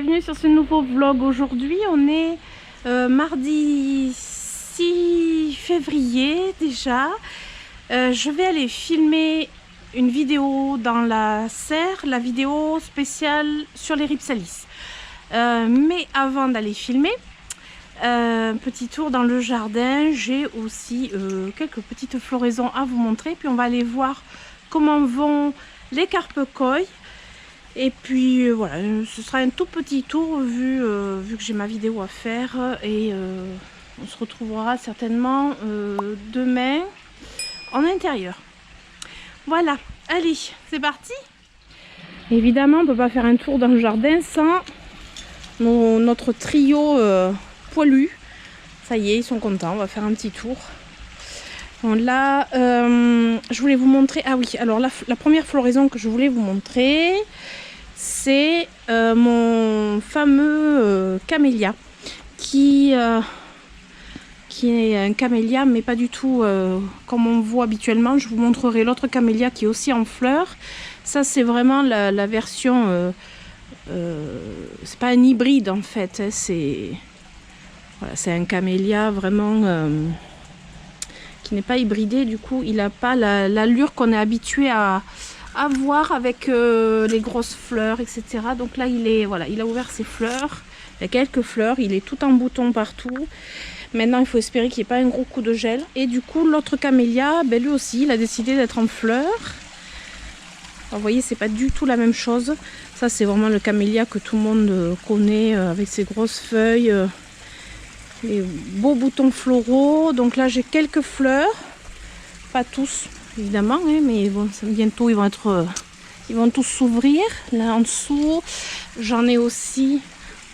bienvenue sur ce nouveau vlog. Aujourd'hui on est mardi 6 février déjà. Je vais aller filmer une vidéo dans la serre, la vidéo spéciale sur les Rhipsalis. Mais avant d'aller filmer, petit tour dans le jardin, j'ai aussi quelques petites floraisons à vous montrer. Puis on va aller voir comment vont les carpe koi. Et puis voilà, ce sera un tout petit tour vu que j'ai ma vidéo à faire. Et on se retrouvera certainement demain en intérieur. Voilà, allez, c'est parti. Évidemment, on ne peut pas faire un tour dans le jardin sans notre trio poilu. Ça y est, ils sont contents, on va faire un petit tour. Bon, là, je voulais vous montrer... Ah oui, alors la première floraison que je voulais vous montrer, c'est mon fameux camélia, qui est un camélia, mais pas du tout comme on voit habituellement. Je vous montrerai l'autre camélia qui est aussi en fleurs. Ça, c'est vraiment la version... c'est pas un hybride en fait, hein, c'est un camélia vraiment qui n'est pas hybridé. Du coup, il n'a pas l'allure qu'on est habitué à voir avec les grosses fleurs, etc. Donc là, il a ouvert ses fleurs. Il y a quelques fleurs, il est tout en bouton partout. Maintenant, il faut espérer qu'il n'y ait pas un gros coup de gel. Et du coup, l'autre camélia, ben, lui aussi, il a décidé d'être en fleurs. Alors, vous voyez, c'est pas du tout la même chose. Ça, c'est vraiment le camélia que tout le monde connaît, avec ses grosses feuilles, les beaux boutons floraux. Donc là, j'ai quelques fleurs, pas tous évidemment, hein, mais bon, bientôt ils vont tous s'ouvrir. Là en dessous, j'en ai aussi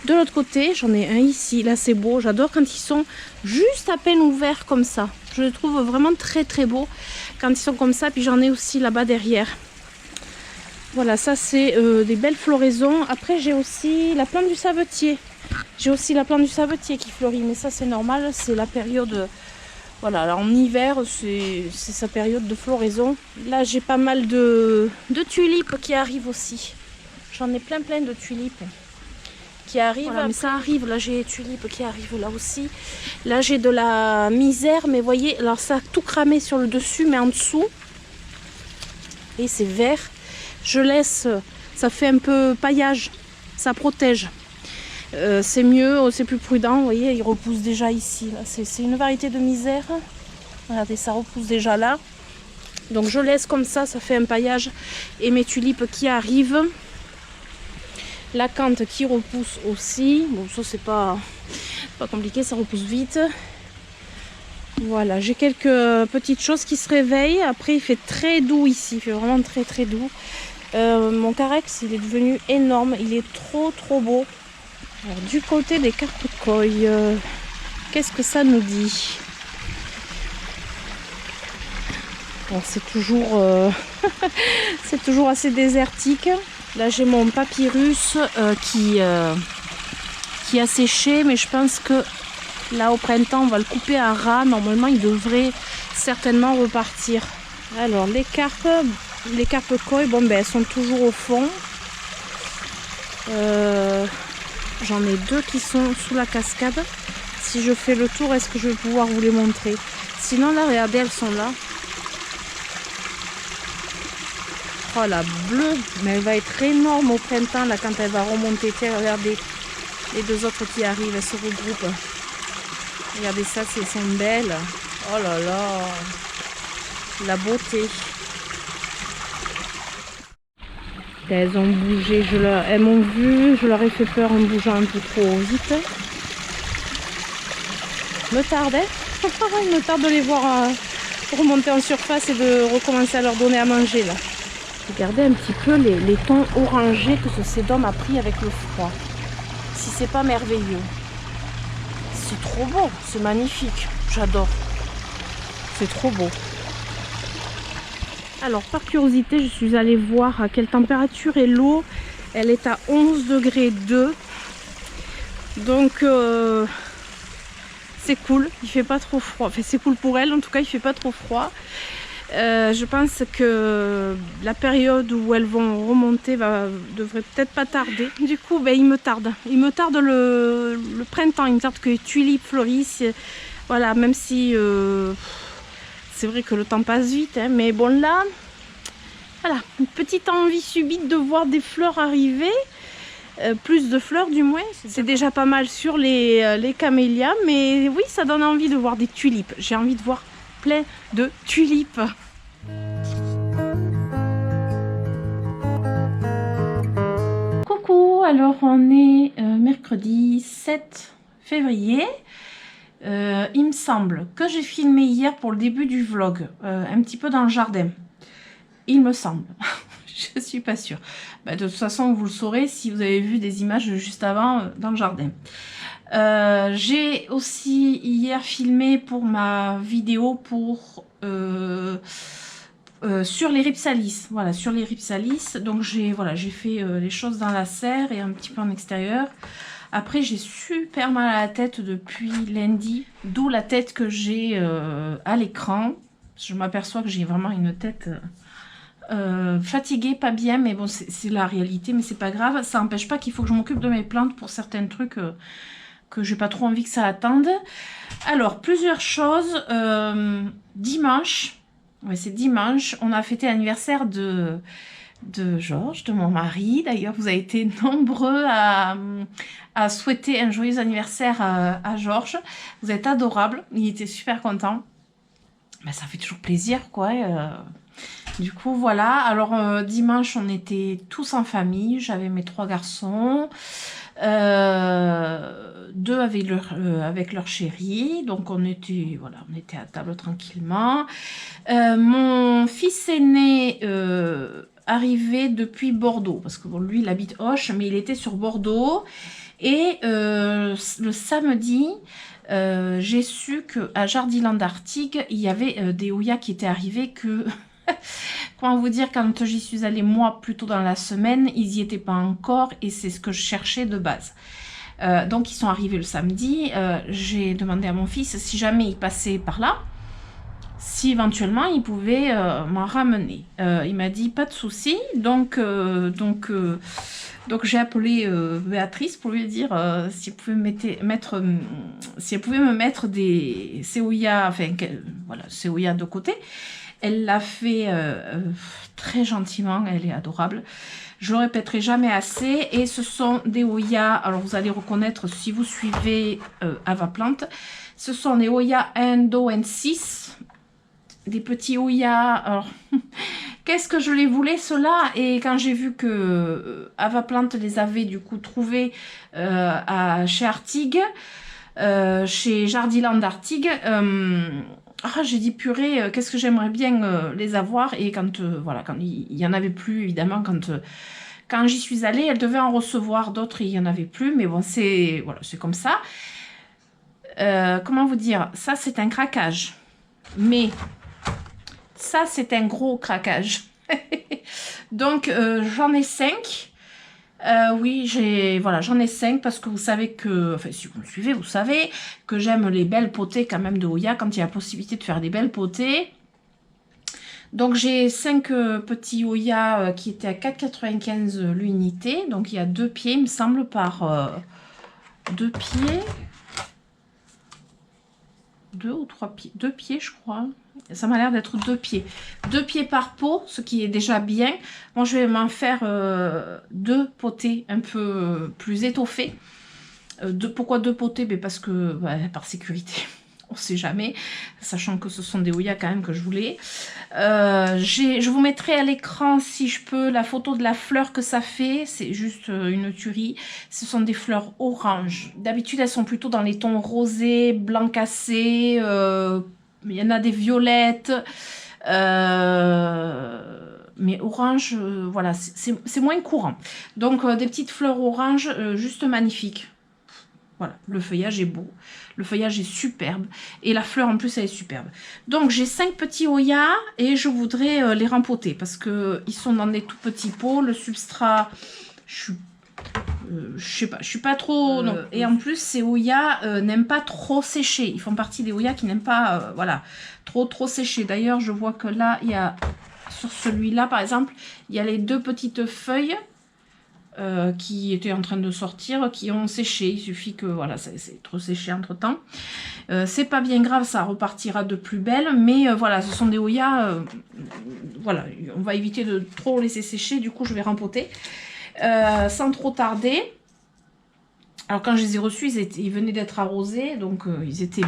de l'autre côté. J'en ai un ici. Là, c'est beau. J'adore quand ils sont juste à peine ouverts comme ça. Je les trouve vraiment très très beaux quand ils sont comme ça. Puis j'en ai aussi là-bas derrière. Voilà, ça c'est des belles floraisons. Après, j'ai aussi la plante du savetier. Qui fleurit, mais ça c'est normal, c'est la période... Voilà, alors en hiver, c'est sa période de floraison. Là, j'ai pas mal de tulipes qui arrivent aussi. J'en ai plein de tulipes qui arrivent. Voilà, mais ça arrive, là j'ai des tulipes qui arrivent là aussi. Là, j'ai de la misère, mais vous voyez, alors ça a tout cramé sur le dessus, mais en dessous, et c'est vert. Je laisse, ça fait un peu paillage, ça protège. C'est mieux, c'est plus prudent. Vous voyez, il repousse déjà ici. C'est une variété de misère. Regardez, ça repousse déjà là. Donc je laisse comme ça fait un paillage. Et mes tulipes qui arrivent. L'acanthe qui repousse aussi. Bon, ça c'est pas compliqué, ça repousse vite. Voilà, j'ai quelques petites choses qui se réveillent. Après, il fait très doux ici. Il fait vraiment très doux. Mon carex, il est devenu énorme. Il est trop beau. Alors, du côté des carpe koi, qu'est-ce que ça nous dit? Bon, c'est toujours, c'est toujours assez désertique. Là, j'ai mon papyrus qui a séché, mais je pense que là, au printemps, on va le couper à ras. Normalement, il devrait certainement repartir. Alors, les carpe koi, bon, ben, elles sont toujours au fond. J'en ai deux qui sont sous la cascade. Si je fais le tour, est-ce que je vais pouvoir vous les montrer? Sinon, là, regardez, elles sont là. Oh, la bleue, mais elle va être énorme au printemps, là, quand elle va remonter. Tiens, regardez, les deux autres qui arrivent, elles se regroupent. Regardez ça, elles sont belles. Oh là là, la beauté. Elles ont bougé, elles m'ont vu, je leur ai fait peur en bougeant un peu trop vite. Me tarde, hein. Il me tarde de les voir remonter en surface et de recommencer à leur donner à manger là. Regardez un petit peu les tons orangés que ce sédum a pris avec le froid. Si c'est pas merveilleux. C'est trop beau, c'est magnifique, j'adore. C'est trop beau. Alors, par curiosité, je suis allée voir à quelle température est l'eau. Elle est à 11 degrés 2. Donc, c'est cool. Il fait pas trop froid. Enfin, c'est cool pour elle. En tout cas, il fait pas trop froid. Je pense que la période où elles vont remonter devrait peut-être pas tarder. Du coup, ben, il me tarde le printemps, il me tarde que les tulipes fleurissent. Voilà, même si c'est vrai que le temps passe vite, hein, mais bon là, voilà, une petite envie subite de voir des fleurs arriver. Plus de fleurs du moins, c'est déjà pas mal sur les camélias, mais oui, ça donne envie de voir des tulipes. J'ai envie de voir plein de tulipes. Coucou, alors on est mercredi 7 février. Il me semble que j'ai filmé hier pour le début du vlog, un petit peu dans le jardin. Il me semble. Je suis pas sûre. Bah, de toute façon, vous le saurez si vous avez vu des images juste avant dans le jardin. J'ai aussi hier filmé pour ma vidéo pour sur les rhipsalis. Voilà, sur les rhipsalis. Donc j'ai fait les choses dans la serre et un petit peu en extérieur. Après, j'ai super mal à la tête depuis lundi, d'où la tête que j'ai à l'écran. Je m'aperçois que j'ai vraiment une tête fatiguée, pas bien, mais bon, c'est la réalité, mais c'est pas grave. Ça n'empêche pas qu'il faut que je m'occupe de mes plantes pour certains trucs que j'ai pas trop envie que ça attende. Alors, plusieurs choses. Dimanche, ouais, c'est dimanche, on a fêté l'anniversaire de Georges, de mon mari. D'ailleurs, vous avez été nombreux à souhaiter un joyeux anniversaire à Georges. Vous êtes adorables, il était super content. Ben, ça fait toujours plaisir, quoi. Du coup, voilà. Alors, dimanche, on était tous en famille. J'avais mes 3 garçons. 2 avec leur chérie. Donc, on était à table tranquillement. Mon fils aîné arrivé depuis Bordeaux. Parce que bon, lui, il habite Auch, mais il était sur Bordeaux. Et le samedi... j'ai su qu'à Jardiland Artigues, il y avait des Oyas qui étaient arrivés que... Comment vous dire, quand j'y suis allée moi plus tôt dans la semaine, ils n'y étaient pas encore et c'est ce que je cherchais de base. Donc ils sont arrivés le samedi. J'ai demandé à mon fils si jamais il passait par là, si éventuellement il pouvait m'en ramener. Il m'a dit pas de souci. Donc j'ai appelé Béatrice pour lui dire si elle pouvait me mettre des Seoya, enfin voilà, Seoya de côté. Elle l'a fait très gentiment, elle est adorable. Je le répéterai jamais assez. Et ce sont des Oya, alors vous allez reconnaître si vous suivez Avaplante. Ce sont des Oya Endo N6, des petits Oya. Alors, qu'est-ce que je les voulais ceux-là? Et quand j'ai vu que Avaplante les avait du coup trouvés chez Artigues, chez Jardiland Artigues, j'ai dit purée, qu'est-ce que j'aimerais bien les avoir. Et quand il y en avait plus, évidemment, quand j'y suis allée, elle devait en recevoir d'autres et il y en avait plus. Mais bon, c'est comme ça. Comment vous dire, ça c'est un craquage, mais ça c'est un gros craquage. Donc j'en ai 5. Oui, j'en ai 5 parce que vous savez que, enfin si vous me suivez, vous savez que j'aime les belles potées quand même de Oya quand il y a la possibilité de faire des belles potées. Donc j'ai 5 petits Oya qui étaient à 4,95 l'unité. Donc il y a 2 pieds, il me semble, par 2 pieds. 2 ou 3 pieds, 2 pieds je crois. Ça m'a l'air d'être 2 pieds. 2 pieds par pot, ce qui est déjà bien. Moi, je vais m'en faire 2 potées un peu plus étoffées. Pourquoi 2 potées? Parce que, par sécurité, on ne sait jamais. Sachant que ce sont des Oya quand même que je voulais. Je vous mettrai à l'écran, si je peux, la photo de la fleur que ça fait. C'est juste une tuerie. Ce sont des fleurs oranges. D'habitude, elles sont plutôt dans les tons rosés, blanc cassé. Il y en a des violettes. Mais orange, voilà, c'est moins courant. Donc, des petites fleurs oranges, juste magnifiques. Voilà, le feuillage est beau. Le feuillage est superbe. Et la fleur, en plus, elle est superbe. Donc, j'ai 5 petits Oya et je voudrais les rempoter parce qu'ils sont dans des tout petits pots. Le substrat, je suis Je sais pas, je suis pas trop... non. Et en plus, ces Oya n'aiment pas trop sécher. Ils font partie des Oya qui n'aiment pas, voilà, trop sécher. D'ailleurs, je vois que là, il y a, sur celui-là, par exemple, il y a les 2 petites feuilles qui étaient en train de sortir, qui ont séché. Il suffit que, voilà, c'est trop séché entre-temps. C'est pas bien grave, ça repartira de plus belle. Mais voilà, ce sont des Oya, voilà, on va éviter de trop laisser sécher. Du coup, je vais rempoter. Sans trop tarder. Alors quand je les ai reçus, ils venaient d'être arrosés, donc ils étaient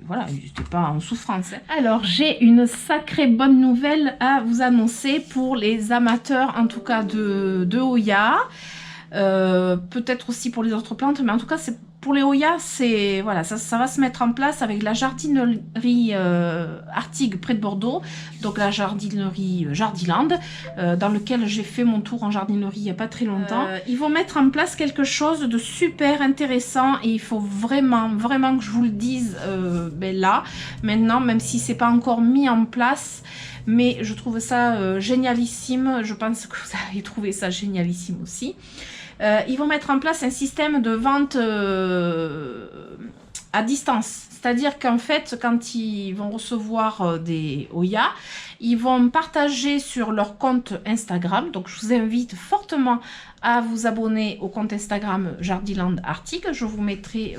voilà, ils n'étaient pas en souffrance. Hein. Alors j'ai une sacrée bonne nouvelle à vous annoncer pour les amateurs, en tout cas de Oya. Peut-être aussi pour les autres plantes, mais en tout cas c'est pour les Oya, c'est voilà, ça va se mettre en place avec la jardinerie Artigues près de Bordeaux, donc la jardinerie Jardiland, dans lequel j'ai fait mon tour en jardinerie il n'y a pas très longtemps. Ils vont mettre en place quelque chose de super intéressant et il faut vraiment que je vous le dise ben là, maintenant, même si c'est pas encore mis en place. Mais je trouve ça génialissime, je pense que vous allez trouver ça génialissime aussi. Ils vont mettre en place un système de vente à distance. C'est-à-dire qu'en fait, quand ils vont recevoir des Oya, ils vont partager sur leur compte Instagram. Donc, je vous invite fortement à vous abonner au compte Instagram Jardiland Artigues. Je vous mettrai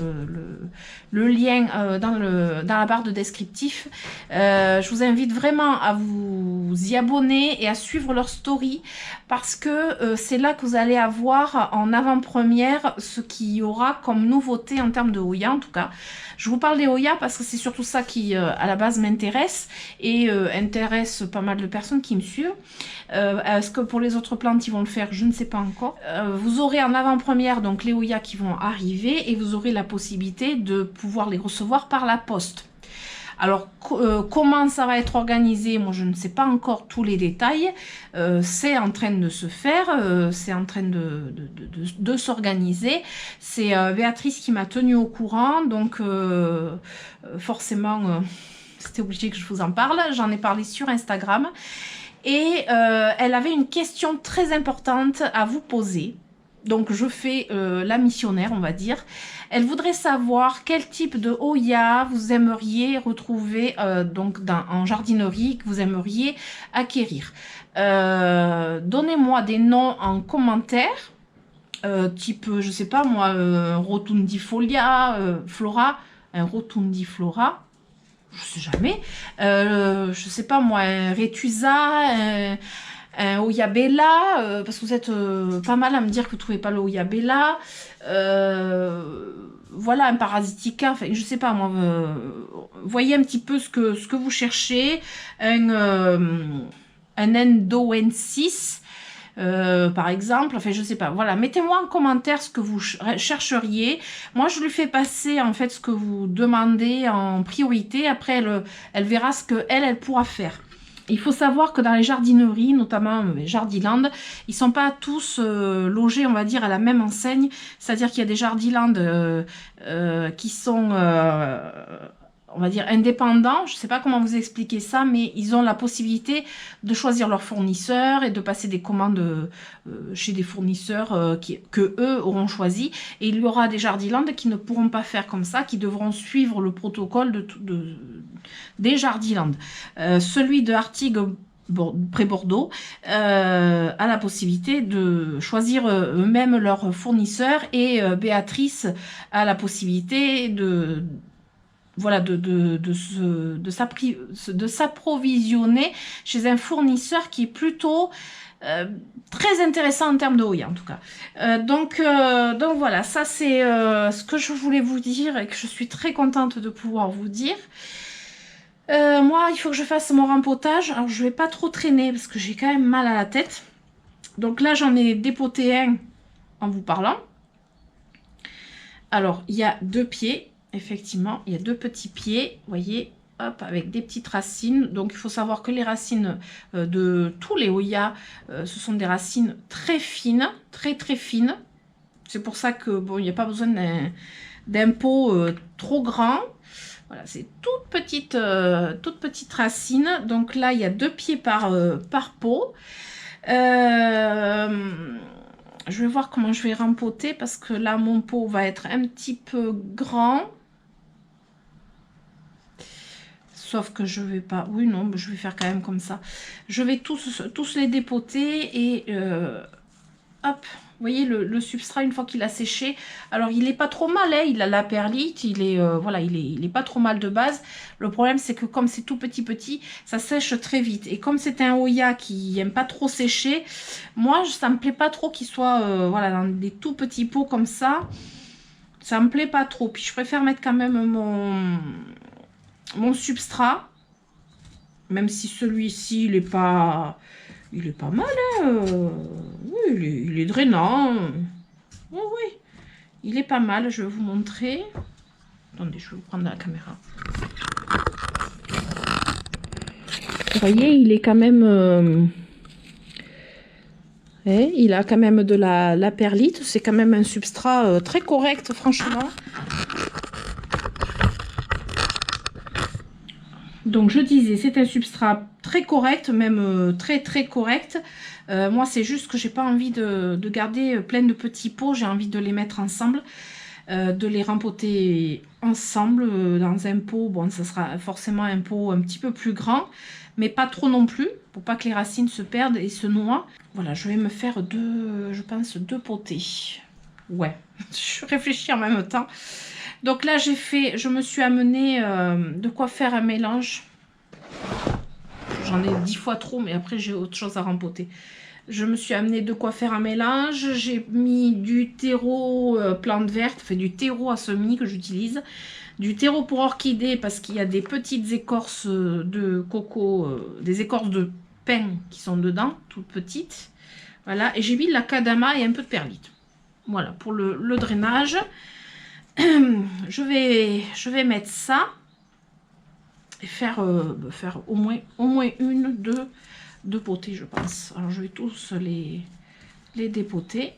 le lien dans la barre de descriptif. Je vous invite vraiment à vous y abonner et à suivre leur story parce que c'est là que vous allez avoir en avant-première ce qu'il y aura comme nouveauté en termes de Oya en tout cas. Je vous parle des Oya parce que c'est surtout ça qui à la base m'intéresse et intéresse pas mal de personnes qui me suivent. Est-ce que pour les autres plantes ils vont le faire? Je ne sais pas encore. Vous aurez en avant-première donc les Oya qui vont arriver et vous aurez la possibilité de pouvoir les recevoir par la poste. Alors, comment ça va être organisé? Moi, je ne sais pas encore tous les détails. C'est en train de se faire, c'est en train de s'organiser. C'est Béatrice qui m'a tenue au courant, donc forcément, c'était obligé que je vous en parle. J'en ai parlé sur Instagram. Et elle avait une question très importante à vous poser. Donc je fais la missionnaire, on va dire. Elle voudrait savoir quel type de Oya vous aimeriez retrouver donc en jardinerie, que vous aimeriez acquérir. Donnez-moi des noms en commentaire, type, je sais pas moi, rotundifolia, flora, un rotundiflora, je sais jamais, je sais pas moi, un retusa, un Oyabella, parce que vous êtes pas mal à me dire que vous ne trouvez pas le Oyabella. Voilà, un Parasitica, enfin, je sais pas moi. Voyez un petit peu ce que vous cherchez. Un Endoensis, par exemple. Enfin, je sais pas. Voilà, mettez-moi en commentaire ce que vous chercheriez. Moi, je lui fais passer en fait ce que vous demandez en priorité. Après, elle verra ce qu'elle pourra faire. Il faut savoir que dans les jardineries, notamment Jardiland, ils ne sont pas tous logés, on va dire, à la même enseigne. C'est-à-dire qu'il y a des Jardiland qui sont, on va dire, indépendants. Je ne sais pas comment vous expliquer ça, mais ils ont la possibilité de choisir leurs fournisseurs et de passer des commandes chez des fournisseurs que eux auront choisi. Et il y aura des Jardiland qui ne pourront pas faire comme ça, qui devront suivre le protocole des Jardiland. Celui de Artigues près Bordeaux a la possibilité de choisir eux-mêmes leurs fournisseurs et Béatrice a la possibilité de s'approvisionner chez un fournisseur qui est plutôt très intéressant en termes de Oya en tout cas. Donc voilà, ça c'est ce que je voulais vous dire et que je suis très contente de pouvoir vous dire. Moi, il faut que je fasse mon rempotage. Alors, je vais pas trop traîner parce que j'ai quand même mal à la tête. Donc là, j'en ai dépoté un en vous parlant. Alors, il y a 2 pieds. Effectivement, il y a 2 petits pieds. Vous voyez, hop, avec des petites racines. Donc, il faut savoir que les racines de tous les Oya, ce sont des racines très fines. Très fines. C'est pour ça que, bon, il n'y a pas besoin d'un pot trop grand. Voilà, c'est toute petite racine. Donc là, il y a 2 pieds par pot. Je vais voir comment je vais rempoter parce que là, mon pot va être un petit peu grand. Sauf que je vais pas... Oui, non, je vais faire quand même comme ça. Je vais tous les dépoter et... hop, vous voyez le substrat une fois qu'il a séché. Alors il est pas trop mal, hein, il a la perlite, il est voilà, il est pas trop mal de base. Le problème c'est que comme c'est tout petit, ça sèche très vite. Et comme c'est un Oya qui aime pas trop sécher, moi ça me plaît pas trop qu'il soit voilà, dans des tout petits pots comme ça. Ça me plaît pas trop. Puis je préfère mettre quand même mon substrat, même si celui-ci il est pas mal, hein. Oui, il est drainant. Oui, oui, il est pas mal. Je vais vous montrer. Attendez, je vais vous prendre la caméra. Vous voyez, il est quand même... il a quand même de la perlite. C'est quand même un substrat très correct, franchement. Donc je disais, c'est un substrat très correct, même très correct. Moi c'est juste que j'ai pas envie de garder plein de petits pots, j'ai envie de les mettre ensemble, de les rempoter ensemble dans un pot. Bon, ça sera forcément un pot un petit peu plus grand, mais pas trop non plus, pour pas que les racines se perdent et se noient. Voilà, je vais me faire je pense deux potées. Ouais, je réfléchis en même temps. Donc là, je me suis amené de quoi faire un mélange. J'en ai 10 fois trop, mais après, j'ai autre chose à rempoter. Je me suis amené de quoi faire un mélange. J'ai mis du terreau plante verte, enfin du terreau à semis que j'utilise. Du terreau pour orchidées parce qu'il y a des petites écorces de coco, des écorces de pin qui sont dedans, toutes petites. Voilà, et j'ai mis de la kadama et un peu de perlite. Voilà, pour le drainage. Je vais mettre ça et faire au moins deux potées, je pense. Alors je vais tous les dépoter.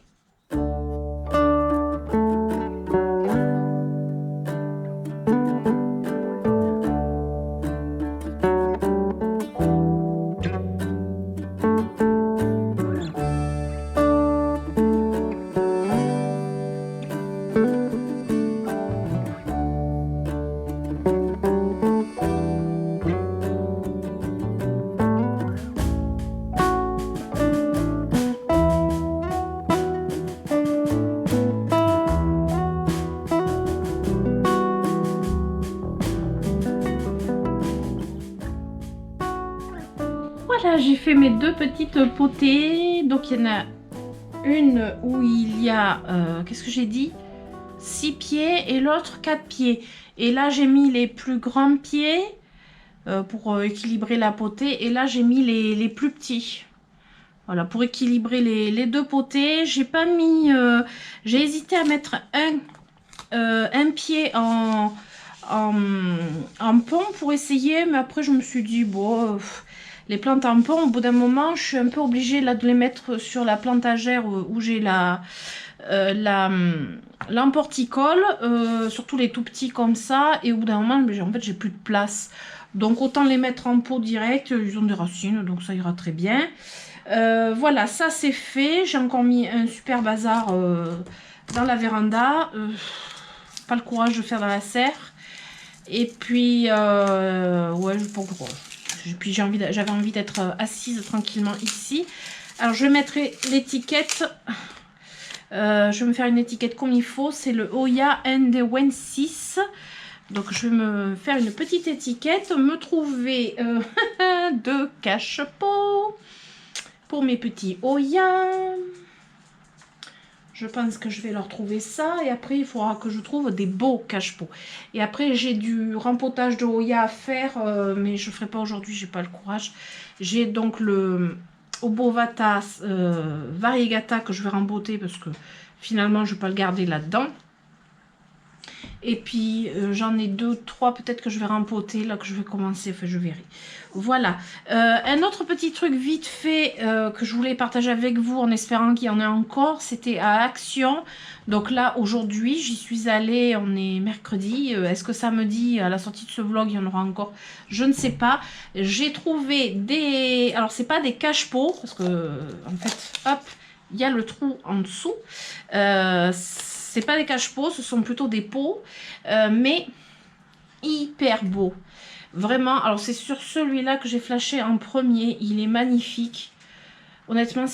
Voilà, j'ai fait mes deux petites potées. Donc il y en a une où il y a, qu'est-ce que j'ai dit, 6 pieds et l'autre 4 pieds. Et là j'ai mis les plus grands pieds pour équilibrer la potée. Et là j'ai mis les plus petits. Voilà, pour équilibrer les deux potées. J'ai pas mis, j'ai hésité à mettre un pied en pont pour essayer. Mais après je me suis dit, bon... les plantes en pont, au bout d'un moment, je suis un peu obligée là, de les mettre sur la plantagère où j'ai l'emporticole, surtout les tout petits comme ça. Et au bout d'un moment, en fait, j'ai plus de place. Donc, autant les mettre en pot direct. Ils ont des racines, donc ça ira très bien. Voilà, ça c'est fait. J'ai encore mis un super bazar dans la véranda. Pas le courage de faire dans la serre. Et puis, ouais, je pas gros. Puis j'avais envie d'être assise tranquillement ici. Alors je mettrai l'étiquette. Je vais me faire une étiquette comme il faut. C'est le Oya ND16. Donc je vais me faire une petite étiquette. Me trouver deux cache-pots pour mes petits Oya. Je pense que je vais leur trouver ça. Et après, il faudra que je trouve des beaux cache-pots. Et après, j'ai du rempotage de Oya à faire. Mais je ne ferai pas aujourd'hui. J'ai pas le courage. J'ai donc le Obovata Variegata que je vais rempoter. Parce que finalement, je ne vais pas le garder là-dedans. Et puis, j'en ai 2, 3 peut-être que je vais rempoter. Là, que je vais commencer. Enfin, je verrai. Voilà. Un autre petit truc vite fait que je voulais partager avec vous en espérant qu'il y en ait encore. C'était à Action. Donc là, aujourd'hui, j'y suis allée. On est mercredi. Est-ce que samedi, à la sortie de ce vlog, il y en aura encore? Je ne sais pas. J'ai trouvé des... Alors, c'est pas des cache-pots. Parce que, en fait, hop, il y a le trou en dessous. C'est pas des cache-pots, ce sont plutôt des pots, mais hyper beau. Vraiment, alors c'est sur celui-là que j'ai flashé en premier, il est magnifique. Honnêtement,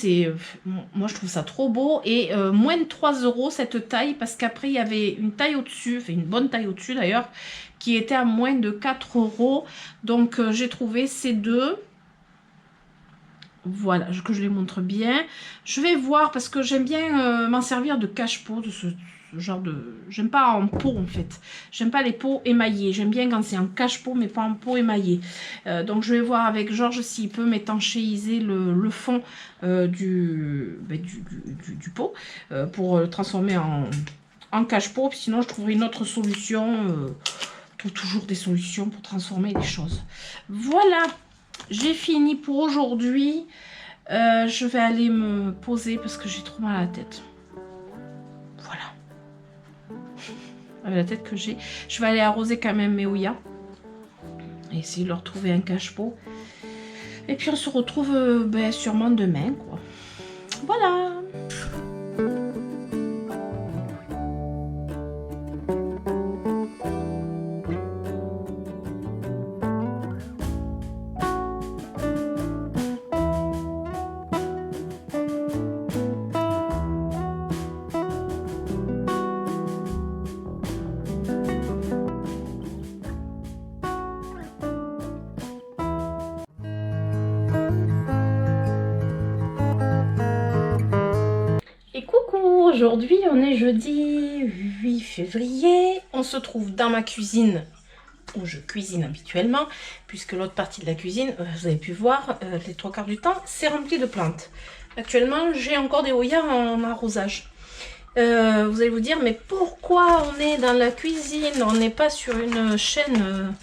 moi je trouve ça trop beau. Et moins de 3 € cette taille, parce qu'après il y avait une taille au-dessus, enfin une bonne taille au-dessus d'ailleurs, qui était à moins de 4 €. Donc j'ai trouvé ces deux. Voilà, que je les montre bien. Je vais voir, parce que j'aime bien m'en servir de cache-pot, de ce genre de... J'aime pas en pot en fait. J'aime pas les pots émaillés. J'aime bien quand c'est en cache-pot, mais pas en pot émaillé. Donc je vais voir avec Georges s'il peut m'étanchéiser le fond du pot pour le transformer en cache-pot. Sinon, je trouverai une autre solution. Je trouve toujours des solutions pour transformer les choses. Voilà. J'ai fini pour aujourd'hui. Je vais aller me poser parce que j'ai trop mal à la tête. Voilà. Avec la tête que j'ai. Je vais aller arroser quand même mes ouïas. Et essayer de leur trouver un cache-pot. Et puis on se retrouve sûrement demain, quoi. Voilà. Aujourd'hui, on est jeudi 8 février. On se trouve dans ma cuisine où je cuisine habituellement, puisque l'autre partie de la cuisine, vous avez pu voir, les 3/4 du temps, c'est rempli de plantes. Actuellement, j'ai encore des oyas en arrosage. Vous allez vous dire, mais pourquoi on est dans la cuisine? On n'est pas sur une chaîne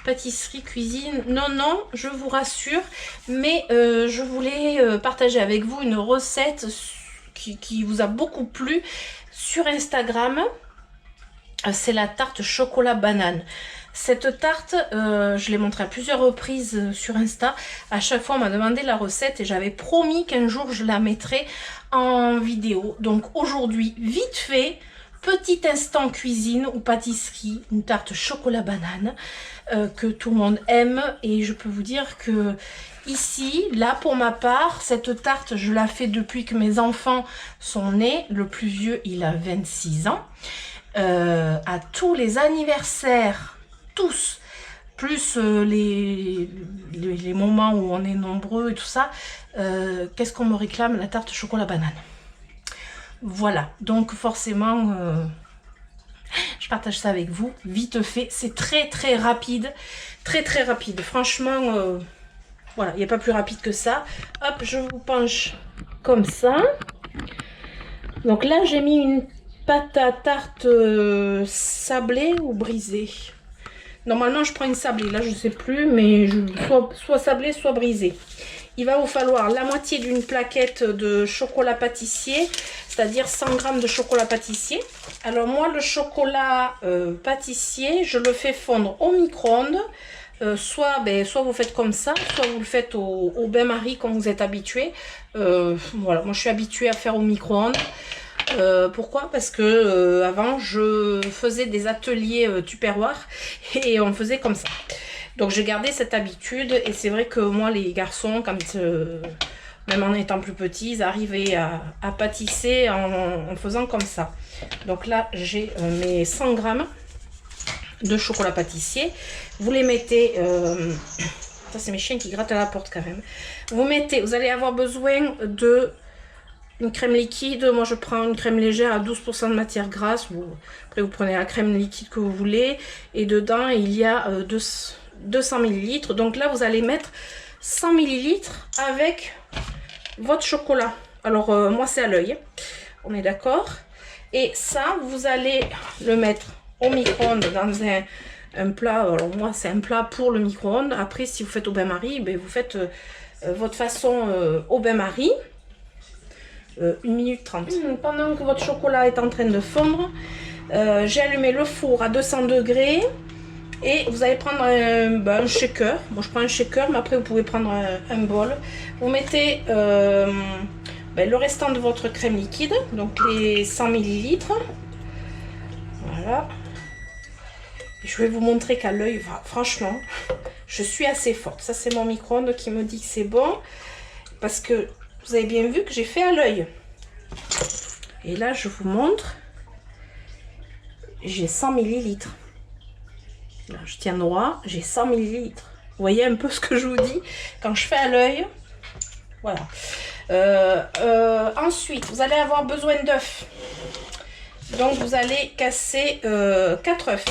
pâtisserie cuisine. Non, non, je vous rassure, mais je voulais partager avec vous une recette qui vous a beaucoup plu sur Instagram. C'est la tarte chocolat banane. Cette tarte, je l'ai montrée à plusieurs reprises sur Insta. À chaque fois, on m'a demandé la recette et j'avais promis qu'un jour, je la mettrais en vidéo. Donc aujourd'hui, vite fait, petit instant cuisine ou pâtisserie, une tarte chocolat banane que tout le monde aime. Et je peux vous dire que ici, là pour ma part, cette tarte, je la fais depuis que mes enfants sont nés. Le plus vieux, il a 26 ans. À tous les anniversaires, tous, plus les moments où on est nombreux et tout ça, qu'est-ce qu'on me réclame? La tarte chocolat banane. Voilà, donc forcément, je partage ça avec vous, vite fait, c'est très rapide, très rapide, franchement, voilà, il n'y a pas plus rapide que ça. Hop, je vous penche comme ça. Donc là, j'ai mis une pâte à tarte sablée ou brisée. Normalement, je prends une sablée, là, je ne sais plus, mais soit sablée, soit brisée. Il va vous falloir la moitié d'une plaquette de chocolat pâtissier, c'est-à-dire 100 g de chocolat pâtissier. Alors moi, le chocolat pâtissier, je le fais fondre au micro-ondes. Soit vous faites comme ça, soit vous le faites au bain-marie comme vous êtes habitué. Voilà, moi je suis habituée à faire au micro-ondes. Pourquoi? Parce que avant je faisais des ateliers Tupperware et on faisait comme ça. Donc j'ai gardé cette habitude et c'est vrai que moi les garçons, quand même en étant plus petits, ils arrivaient à pâtisser en faisant comme ça. Donc là j'ai mes 100 g de chocolat pâtissier. Vous les mettez... ça c'est mes chiens qui grattent à la porte quand même. Vous allez avoir besoin de une crème liquide. Moi je prends une crème légère à 12 % de matière grasse. Après vous prenez la crème liquide que vous voulez. Et dedans il y a 200 ml. Donc là vous allez mettre 100 ml avec votre chocolat. Alors moi c'est à l'œil. On est d'accord. Et ça vous allez le mettre au micro-ondes dans un plat. Alors moi c'est un plat pour le micro-ondes. Après si vous faites au bain-marie, vous faites votre façon au bain-marie. 1 minute 30. Pendant que votre chocolat est en train de fondre, j'ai allumé le four à 200 degrés et vous allez prendre un shaker. Bon, je prends un shaker, mais après vous pouvez prendre un bol. Vous mettez le restant de votre crème liquide, donc les 100 ml. Voilà. Je vais vous montrer qu'à l'œil, franchement, je suis assez forte. Ça, c'est mon micro-ondes qui me dit que c'est bon. Parce que vous avez bien vu que j'ai fait à l'œil. Et là, je vous montre. J'ai 100 ml. Là, je tiens droit, j'ai 100 ml. Vous voyez un peu ce que je vous dis quand je fais à l'œil. Voilà. Ensuite, vous allez avoir besoin d'œufs. Donc, vous allez casser 4 œufs.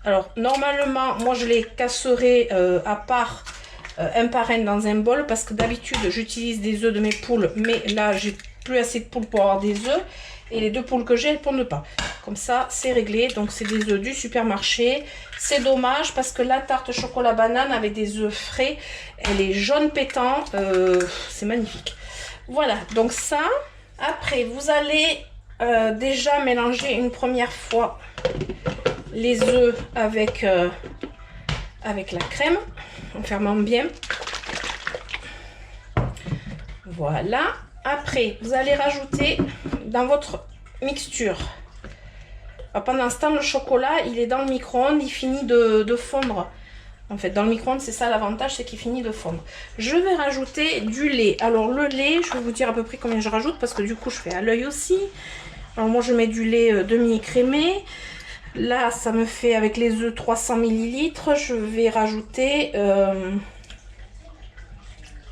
Alors, normalement, moi, je les casserai à part, un par un dans un bol. Parce que d'habitude, j'utilise des œufs de mes poules. Mais là, j'ai plus assez de poules pour avoir des œufs. Et les 2 poules que j'ai, elles pondent pas. Comme ça, c'est réglé. Donc, c'est des œufs du supermarché. C'est dommage parce que la tarte chocolat banane avec des œufs frais, elle est jaune pétant. C'est magnifique. Voilà, donc ça. Après, vous allez déjà mélanger une première fois les œufs avec la crème. En fermant bien. Voilà. Après, vous allez rajouter dans votre mixture. Alors, pendant ce temps, le chocolat, il est dans le micro-ondes, il finit de fondre. En fait, dans le micro-ondes, c'est ça l'avantage, c'est qu'il finit de fondre. Je vais rajouter du lait. Alors, le lait, je vais vous dire à peu près combien je rajoute, parce que du coup, je fais à l'œil aussi. Alors, moi, je mets du lait demi-écrémé. Là, ça me fait, avec les œufs, 300 ml. Je vais rajouter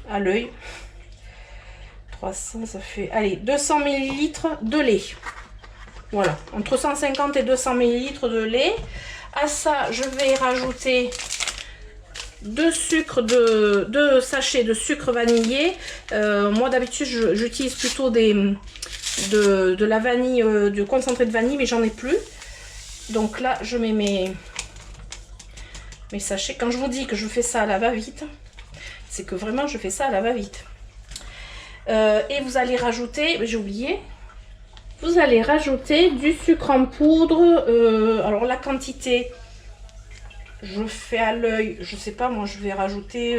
à l'œil. 300, ça fait, allez, 200 ml de lait. Voilà, entre 150 et 200 ml de lait. À ça, je vais rajouter 2 sachets de sucre vanillé. Moi, d'habitude, j'utilise plutôt de la vanille, du concentré de vanille, mais j'en ai plus. Donc là, je mets mes sachets. Quand je vous dis que je fais ça à la va-vite, c'est que vraiment, je fais ça à la va-vite. Et vous allez rajouter, j'ai oublié, vous allez rajouter du sucre en poudre. Alors la quantité, je fais à l'œil, je sais pas, moi je vais rajouter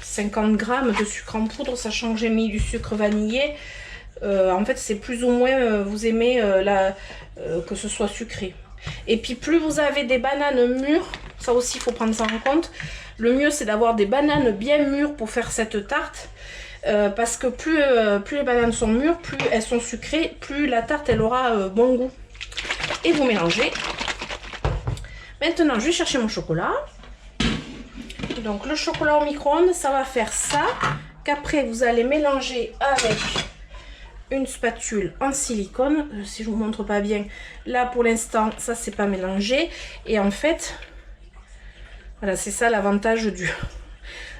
50 grammes de sucre en poudre, sachant que j'ai mis du sucre vanillé. En fait, c'est plus ou moins, vous aimez que ce soit sucré. Et puis plus vous avez des bananes mûres, ça aussi il faut prendre ça en compte. Le mieux c'est d'avoir des bananes bien mûres pour faire cette tarte. Parce que plus les bananes sont mûres, plus elles sont sucrées, plus la tarte elle aura bon goût. Et vous mélangez. Maintenant je vais chercher mon chocolat. Donc le chocolat au micro-ondes, ça va faire ça. Qu'après vous allez mélanger avec une spatule en silicone. Si je vous montre pas bien, là pour l'instant ça c'est pas mélangé. Et en fait, voilà, c'est ça l'avantage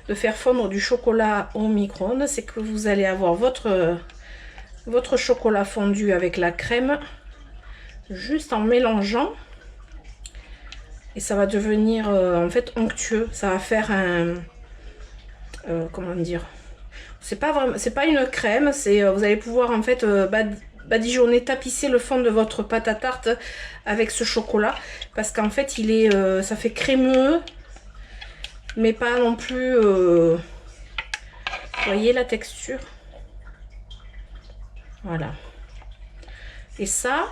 de faire fondre du chocolat au micro-ondes, c'est que vous allez avoir votre chocolat fondu avec la crème juste en mélangeant, et ça va devenir en fait onctueux. Ça va faire un comment dire, c'est pas vraiment, c'est pas une crème, c'est vous allez pouvoir en fait badigeonner, tapisser le fond de votre pâte à tarte avec ce chocolat, parce qu'en fait il est ça fait crémeux mais pas non plus vous voyez la texture, voilà. Et ça,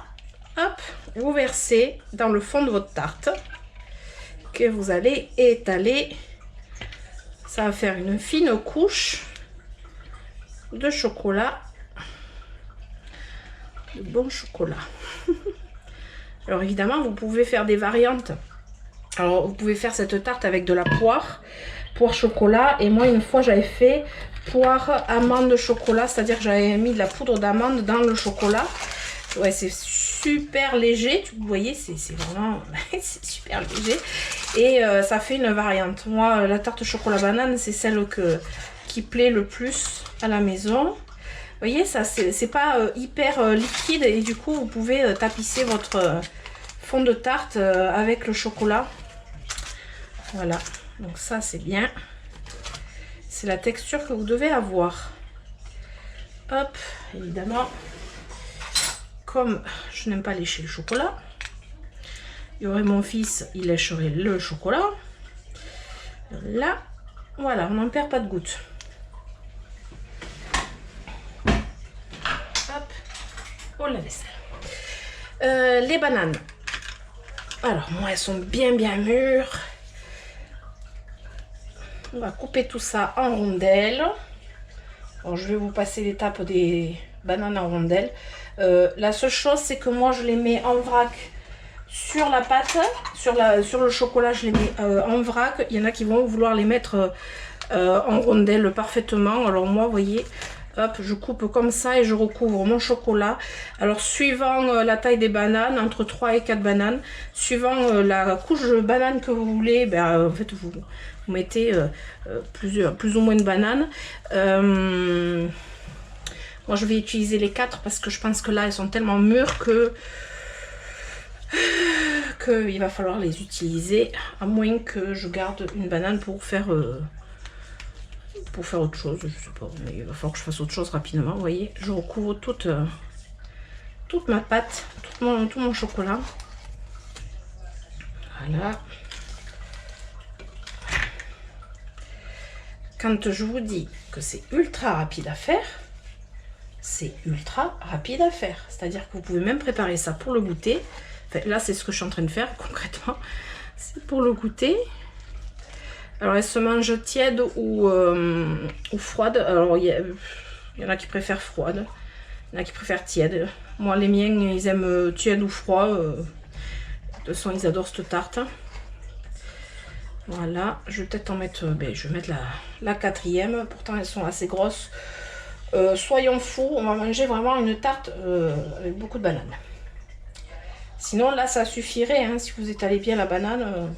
hop, vous versez dans le fond de votre tarte que vous allez étaler. Ça va faire une fine couche de chocolat, de bon chocolat. Alors évidemment vous pouvez faire des variantes. Alors vous pouvez faire cette tarte avec de la poire chocolat, et moi une fois j'avais fait poire amande chocolat, c'est à dire que j'avais mis de la poudre d'amande dans le chocolat. Ouais, c'est super léger, vous voyez, c'est vraiment c'est super léger, et ça fait une variante. Moi la tarte chocolat banane, c'est celle qui plaît le plus à la maison. Vous voyez, ça c'est pas hyper liquide, et du coup vous pouvez tapisser votre fond de tarte avec le chocolat. Voilà, donc ça c'est bien, c'est la texture que vous devez avoir. Hop, évidemment, comme je n'aime pas lécher le chocolat, il y aurait mon fils, il lècherait le chocolat. Là, voilà, on n'en perd pas de goutte. le lave-vaisselle. Les bananes. Alors, moi, elles sont bien mûres. On va couper tout ça en rondelles. Alors, je vais vous passer l'étape des bananes en rondelles. La seule chose, c'est que moi, je les mets en vrac sur la pâte. Sur le chocolat, je les mets en vrac. Il y en a qui vont vouloir les mettre en rondelles parfaitement. Alors, moi, vous voyez... Hop, je coupe comme ça et je recouvre mon chocolat. Alors, suivant la taille des bananes, entre 3 et 4 bananes, suivant la couche de banane que vous voulez, ben, en fait, vous mettez plus ou moins de bananes. Moi, je vais utiliser les 4 parce que je pense que là, elles sont tellement mûres que il va falloir les utiliser, à moins que je garde une banane pour faire autre chose, je sais pas, mais il va falloir que je fasse autre chose rapidement. Vous voyez, je recouvre toute ma pâte, tout mon chocolat. Voilà. Quand je vous dis que c'est ultra rapide à faire, c'est ultra rapide à faire. C'est-à-dire que vous pouvez même préparer ça pour le goûter. Enfin, là, c'est ce que je suis en train de faire concrètement. C'est pour le goûter. Alors, elle se mange tiède ou froide. Alors, il y en a qui préfèrent froide. Il y en a qui préfèrent tiède. Moi, les miens, ils aiment tiède ou froid. De toute façon, ils adorent cette tarte. Voilà. Je vais peut-être en mettre... je vais mettre la 4e. Pourtant, elles sont assez grosses. Soyons fous. On va manger vraiment une tarte avec beaucoup de bananes. Sinon, là, ça suffirait. Hein, si vous étalez bien la banane...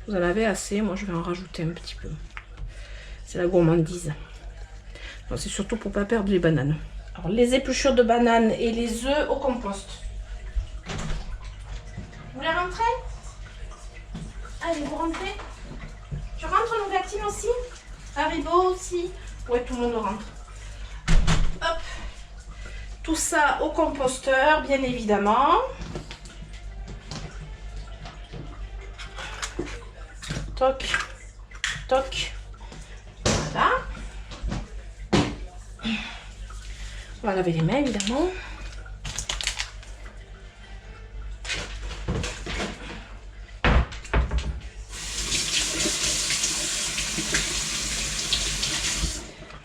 Vous en avez assez, moi je vais en rajouter un petit peu. C'est la gourmandise. C'est surtout pour ne pas perdre les bananes. Alors les épluchures de bananes et les œufs au compost. Vous voulez rentrer? Allez, vous rentrez? Tu rentres, Nougatine aussi? Haribo aussi? Ouais, tout le monde rentre. Hop. Tout ça au composteur, bien évidemment. Toc, toc, voilà. On va laver les mains évidemment.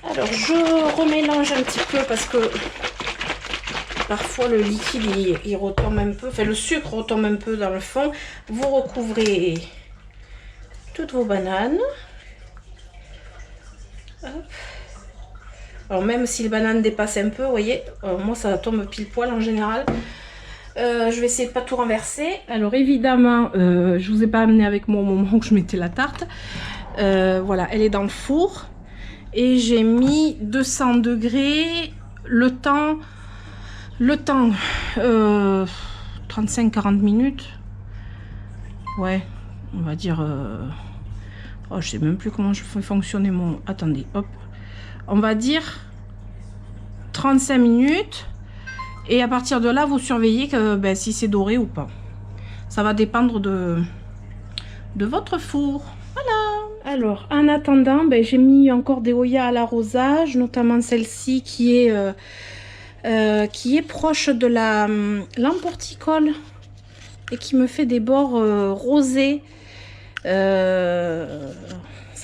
Alors je remélange un petit peu parce que parfois le liquide il retombe un peu, enfin le sucre retombe un peu dans le fond. Vous recouvrez toutes vos bananes. Hop. Alors même si les bananes dépassent un peu, vous voyez, moi ça tombe pile poil en général. Je vais essayer de pas tout renverser. Alors évidemment, je vous ai pas amené avec moi au moment où je mettais la tarte. Voilà, elle est dans le four et j'ai mis 200 degrés le temps 35-40 minutes. Ouais, on va dire. Oh, je sais même plus comment je fais fonctionner mon... Attendez, hop. On va dire 35 minutes. Et à partir de là, vous surveillez que, si c'est doré ou pas. Ça va dépendre de votre four. Voilà. Alors, en attendant, j'ai mis encore des Oya à l'arrosage. Notamment celle-ci qui est proche de la lampe horticole. Et qui me fait des bords rosés. Ça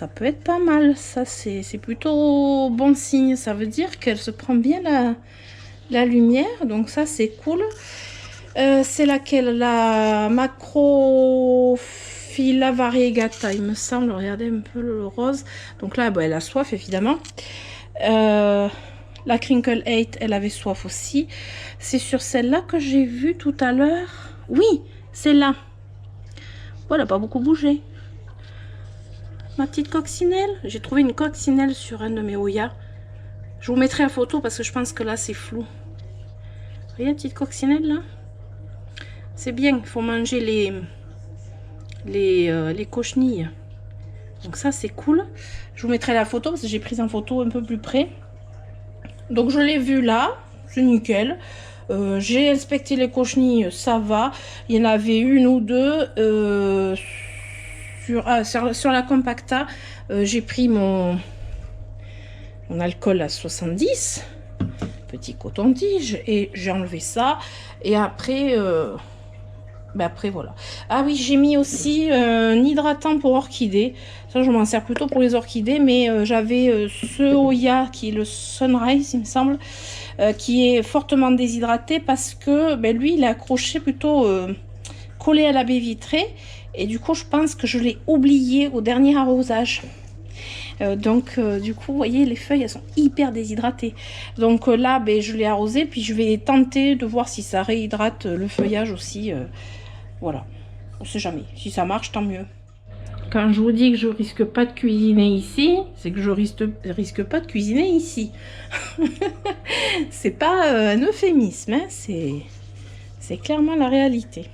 peut être pas mal, ça c'est plutôt bon signe, ça veut dire qu'elle se prend bien la lumière, donc ça c'est cool. C'est laquelle? La Macrophylla variegata, il me semble. Regardez un peu le rose, donc là elle a soif évidemment. La Crinkle 8, elle avait soif aussi. C'est sur celle-là que j'ai vu tout à l'heure. Oui, c'est là. Voilà, pas beaucoup bougé. Ma petite coccinelle. J'ai trouvé une coccinelle sur un de mes Oya. Je vous mettrai la photo parce que je pense que là c'est flou. Vous voyez la petite coccinelle là? C'est bien, il faut manger les cochenilles. Donc ça c'est cool. Je vous mettrai la photo parce que j'ai pris en photo un peu plus près. Donc je l'ai vu là, c'est nickel. J'ai inspecté les cochenilles, ça va. Il y en avait une ou deux. Sur la compacta, j'ai pris mon alcool à 70. petit coton-tige et j'ai enlevé ça. Et après, après voilà. Ah oui, j'ai mis aussi un hydratant pour orchidées. Ça, je m'en sers plutôt pour les orchidées, mais j'avais ce Oya qui est le Sunrise, il me semble, qui est fortement déshydraté parce que lui, il est accroché plutôt collé à la baie vitrée. Et du coup, je pense que je l'ai oublié au dernier arrosage. Du coup, vous voyez, les feuilles, elles sont hyper déshydratées. Donc là, je l'ai arrosé, puis je vais tenter de voir si ça réhydrate le feuillage aussi. Voilà, on sait jamais. Si ça marche, tant mieux. Quand je vous dis que je risque pas de cuisiner ici, c'est que je risque pas de cuisiner ici. C'est pas un euphémisme, hein, c'est clairement la réalité.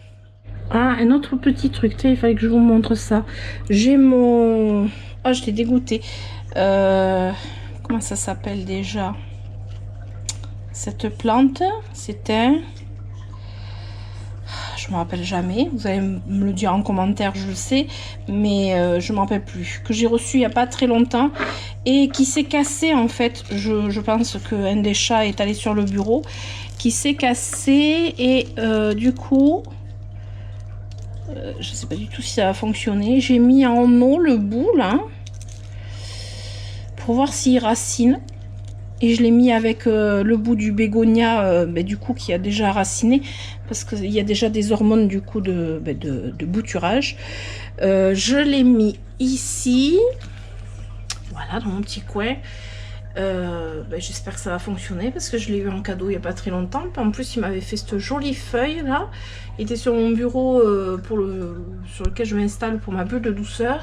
Ah, un autre petit truc, il fallait que je vous montre ça. J'ai mon... Ah, j'étais dégoûtée. Comment ça s'appelle déjà? Cette plante, c'était... Je me rappelle jamais. Vous allez me le dire en commentaire, je le sais. Mais je ne me rappelle plus. Que j'ai reçu il n'y a pas très longtemps. Et qui s'est cassé en fait. Je pense qu'un des chats est allé sur le bureau. Qui s'est cassé. Et du coup... je sais pas du tout si ça va fonctionner. J'ai mis en eau le bout là pour voir s'il racine. Et je l'ai mis avec le bout du bégonia du coup qui a déjà raciné parce qu'il y a déjà des hormones du coup de bouturage. Je l'ai mis ici, voilà, dans mon petit coin. J'espère que ça va fonctionner parce que je l'ai eu en cadeau il n'y a pas très longtemps. En plus, il m'avait fait cette jolie feuille là. Il était sur mon bureau sur lequel je m'installe pour ma bulle de douceur.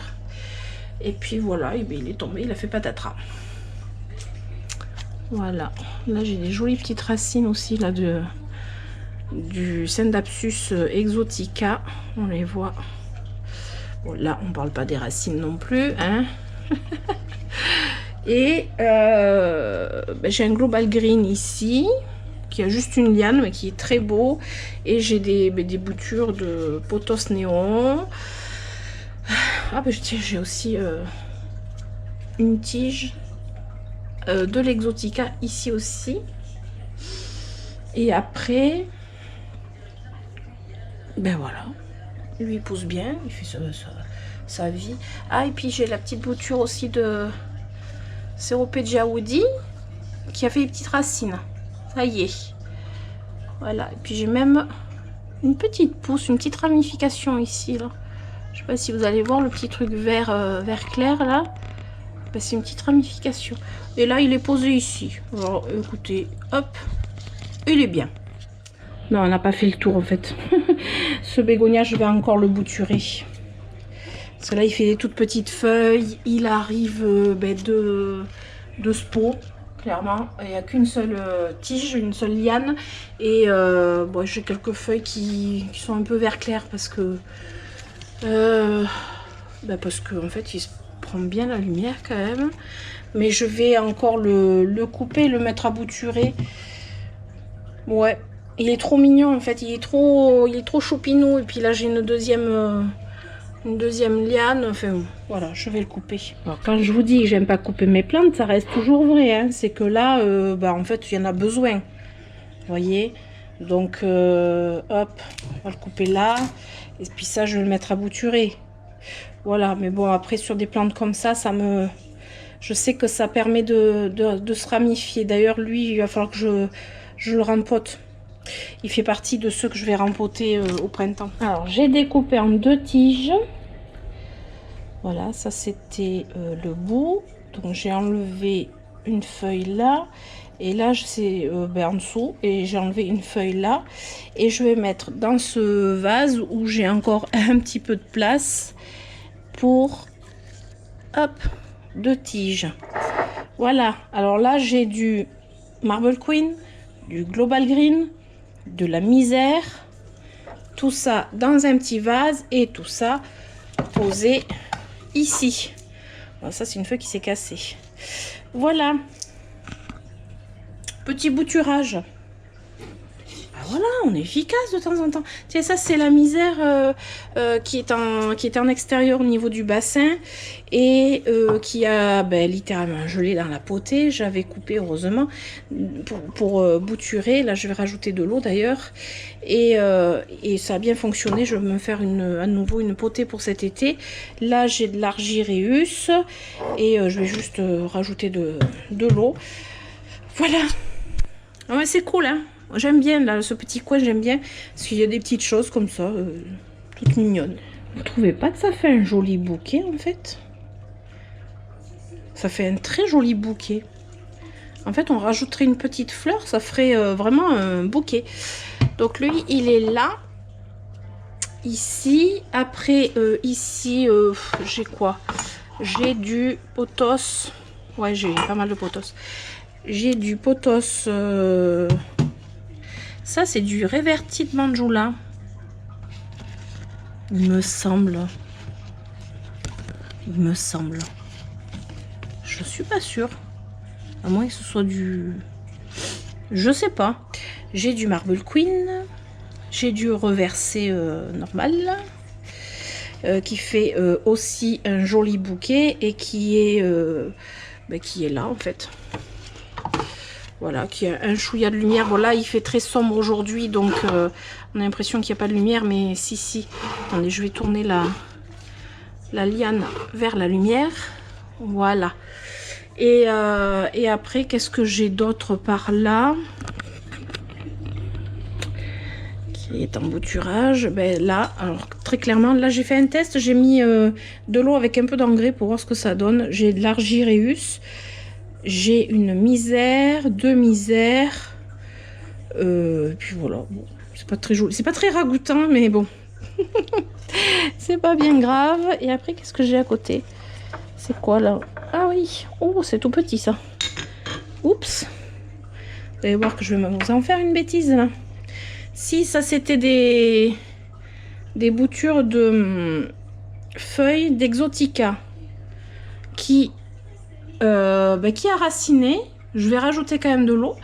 Et puis voilà, et il est tombé, il a fait patatras. Voilà, là j'ai des jolies petites racines aussi là du Scindapsus exotica. On les voit. Bon, là on parle pas des racines non plus, hein. Et j'ai un Global Green ici qui a juste une liane mais qui est très beau. Et j'ai des boutures de pothos néon. Ah tiens, j'ai aussi une tige de l'exotica ici aussi. Et après, voilà, lui il pousse bien, il fait sa vie. Ah, et puis j'ai la petite bouture aussi de Ceropegia woody qui a fait des petites racines. Ça y est. Voilà, et puis j'ai même une petite pousse, une petite ramification ici là. Je sais pas si vous allez voir le petit truc vert clair là. C'est une petite ramification. Et là il est posé ici. Alors écoutez, hop, il est bien. Non, on n'a pas fait le tour en fait. Ce bégonia, je vais encore le bouturer. Parce que là il fait des toutes petites feuilles. Il arrive de ce pot. Clairement, il n'y a qu'une seule tige, une seule liane. Et j'ai quelques feuilles qui sont un peu vert clair parce que en fait il se prend bien la lumière quand même. Mais je vais encore le couper, le mettre à bouturer. Ouais, il est trop mignon en fait, il est trop choupinou. Et puis là j'ai une deuxième liane. Enfin voilà, je vais le couper. Alors quand je vous dis que j'aime pas couper mes plantes, ça reste toujours vrai, hein. C'est que là en fait il y en a besoin, vous voyez. Donc hop, on va le couper là. Et puis ça je vais le mettre à bouturer. Voilà, mais bon après sur des plantes comme ça, je sais que ça permet de se ramifier. D'ailleurs lui il va falloir que je le rempote. Il fait partie de ceux que je vais rempoter au printemps. Alors j'ai découpé en 2 tiges. Voilà, ça c'était le bout. Donc j'ai enlevé une feuille là. Et là c'est en dessous. Et j'ai enlevé une feuille là. Et je vais mettre dans ce vase où j'ai encore un petit peu de place pour hop, 2 tiges. Voilà, alors là j'ai du Marble Queen, du Global Green, de la misère, tout ça dans un petit vase et tout ça posé ici. Bon, ça c'est une feuille qui s'est cassée. Voilà, petit bouturage. Ah voilà, on est efficace de temps en temps. Tiens, ça c'est la misère qui était en extérieur au niveau du bassin et qui a littéralement gelé dans la potée. J'avais coupé heureusement pour bouturer. Là je vais rajouter de l'eau d'ailleurs. Et ça a bien fonctionné. Je vais me faire à nouveau une potée pour cet été. Là j'ai de l'argyréus et je vais juste rajouter de l'eau. Voilà. Ah ouais, c'est cool, hein. J'aime bien, là, ce petit coin, j'aime bien. Parce qu'il y a des petites choses comme ça, toutes mignonnes. Vous trouvez pas que ça fait un joli bouquet, en fait? Ça fait un très joli bouquet. En fait, on rajouterait une petite fleur, ça ferait vraiment un bouquet. Donc, lui, il est là. Ici. Après, ici, j'ai quoi? J'ai du pothos. Ouais, j'ai pas mal de pothos. J'ai du pothos... Ça, c'est du Reverti de Manjula. Il me semble. Il me semble. Je suis pas sûre. À moins que ce soit du... Je sais pas. J'ai du Marble Queen. J'ai du reversé normal. Qui fait aussi un joli bouquet. Et qui est là, en fait. Voilà, qui a un chouïa de lumière. Bon, là, il fait très sombre aujourd'hui, donc on a l'impression qu'il n'y a pas de lumière, mais si. Attendez, je vais tourner la liane vers la lumière. Voilà. Et après, qu'est-ce que j'ai d'autre par là? Qui est en bouturage. Ben là, alors très clairement, là, j'ai fait un test. J'ai mis de l'eau avec un peu d'engrais pour voir ce que ça donne. J'ai de l'argyréus. J'ai une misère, 2 misères. Puis voilà, bon, c'est pas très joli, c'est pas très ragoûtant, mais bon. C'est pas bien grave. Et après, qu'est-ce que j'ai à côté? C'est quoi là? Ah oui, oh, c'est tout petit ça. Oups. Vous allez voir que je vais vous en faire une bêtise là. Si, ça c'était des boutures de feuilles d'Exotica qui a raciné. Je vais rajouter quand même de l'eau,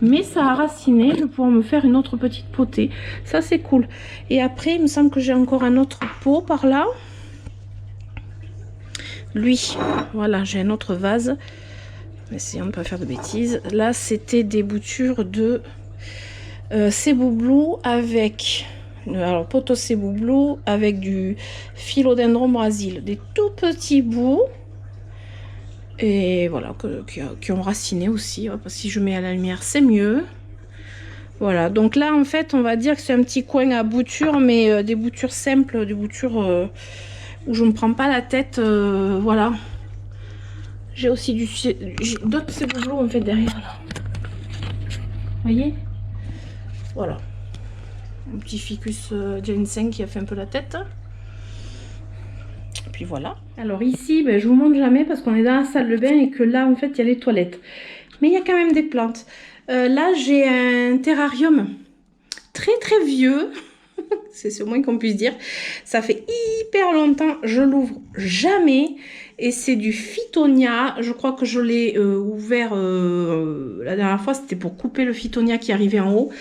mais ça a raciné. Je vais pouvoir me faire une autre petite potée. Ça c'est cool. Et après il me semble que j'ai encore un autre pot par là. Lui, voilà, j'ai un autre vase. Essayons de ne pas faire de bêtises. Là c'était des boutures de Cebu Blue avec... Alors pothos Cebu Blue avec du Philodendron Brésil. Des tout petits bouts. Et voilà, qui ont raciné aussi. Hop, si je mets à la lumière, c'est mieux. Voilà, donc là, en fait, on va dire que c'est un petit coin à boutures, mais des boutures simples, des boutures où je ne me prends pas la tête. Voilà. J'ai aussi d'autres Cebu Blue, en fait, derrière, là. Vous voyez? Voilà. Un petit ficus ginseng qui a fait un peu la tête. Puis voilà. Alors ici, je vous montre jamais parce qu'on est dans la salle de bain et que là, en fait, il y a les toilettes. Mais il y a quand même des plantes. Là, j'ai un terrarium très très vieux. C'est le moins qu'on puisse dire. Ça fait hyper longtemps. Je l'ouvre jamais. Et c'est du Phytonia. Je crois que je l'ai ouvert la dernière fois. C'était pour couper le Phytonia qui arrivait en haut.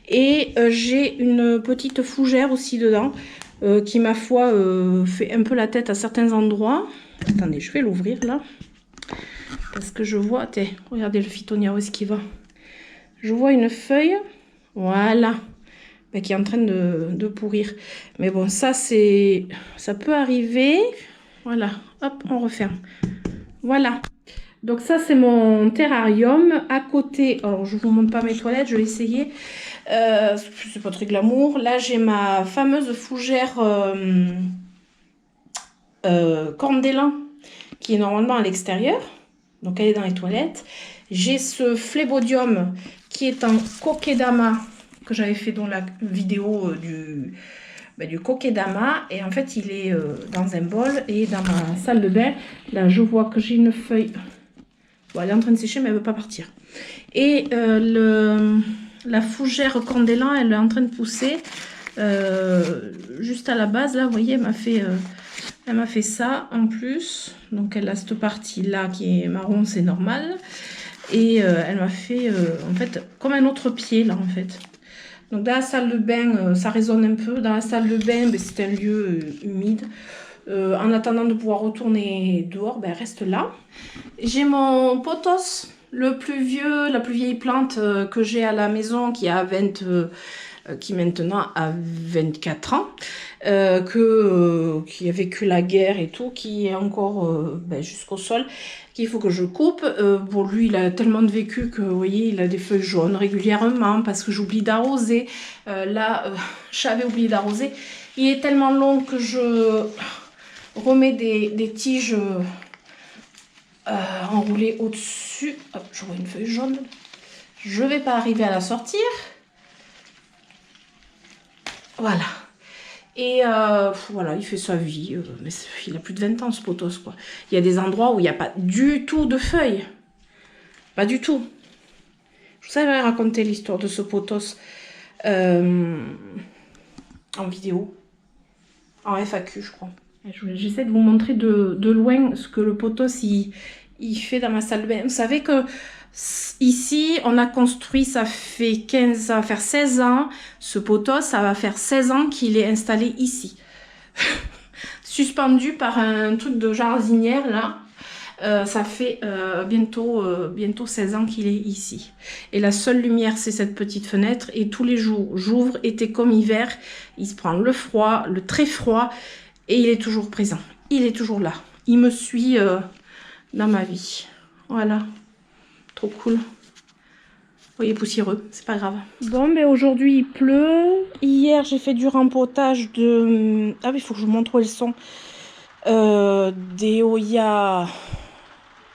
Et j'ai une petite fougère aussi dedans. Qui ma foi fait un peu la tête à certains endroits. Attendez, je vais l'ouvrir là. Parce que je vois, regardez le Phytonia, où est-ce qu'il va? Je vois une feuille, voilà, qui est en train de pourrir. Mais bon, ça peut arriver. Voilà, hop, on referme. Voilà. Donc ça, c'est mon terrarium. À côté, alors je vous montre pas mes toilettes, je vais essayer. C'est pas très glamour. Là, j'ai ma fameuse fougère corne d'élan qui est normalement à l'extérieur. Donc, elle est dans les toilettes. J'ai ce phlébodium qui est en kokedama que j'avais fait dans la vidéo du kokedama. Et en fait, il est dans un bol et dans ma salle de bain. Là, je vois que j'ai une feuille. Bon, elle est en train de sécher, mais elle ne veut pas partir. Et la fougère corne d'élan, elle est en train de pousser juste à la base. Là, vous voyez, elle m'a fait ça en plus. Donc, elle a cette partie-là qui est marron, c'est normal. Et elle m'a fait, en fait, comme un autre pied, là, en fait. Donc dans la salle de bain, ça résonne un peu. Dans la salle de bain, ben, c'est un lieu humide. En attendant de pouvoir retourner dehors, ben, reste là. J'ai mon pothos, le plus vieux, la plus vieille plante que j'ai à la maison, qui a qui maintenant a 24 ans, qui a vécu la guerre et tout, qui est encore ben, jusqu'au sol, qu'il faut que je coupe. Bon, lui, il a tellement de vécu que, vous voyez, il a des feuilles jaunes régulièrement parce que j'oublie d'arroser. Là, j'avais oublié d'arroser. Il est tellement long que je remets des tiges enroulées au-dessus. Hop, je vois une feuille jaune. Je ne vais pas arriver à la sortir. Voilà. Et voilà, il fait sa vie. Mais il a plus de 20 ans, ce pothos, quoi. Il y a des endroits où il n'y a pas du tout de feuilles. Pas du tout. Je vous avais raconté l'histoire de ce pothos en vidéo. En FAQ, je crois. J'essaie de vous montrer de loin ce que le pothos il fait dans ma salle de bain. Vous savez que ici, on a construit, ça fait 15, ça va faire 16 ans. Ce pothos, ça va faire 16 ans qu'il est installé ici. Suspendu par un truc de jardinière, là. Ça fait bientôt 16 ans qu'il est ici. Et la seule lumière, c'est cette petite fenêtre. Et tous les jours, j'ouvre, été comme hiver, il se prend le froid, le très froid. Et il est toujours présent. Il est toujours là. Il me suit dans ma vie. Voilà. Trop cool. Vous voyez, poussiéreux. C'est pas grave. Bon, mais aujourd'hui, il pleut. Hier, j'ai fait du rempotage de... Ah oui, il faut que je vous montre où elles sont. Des Oya...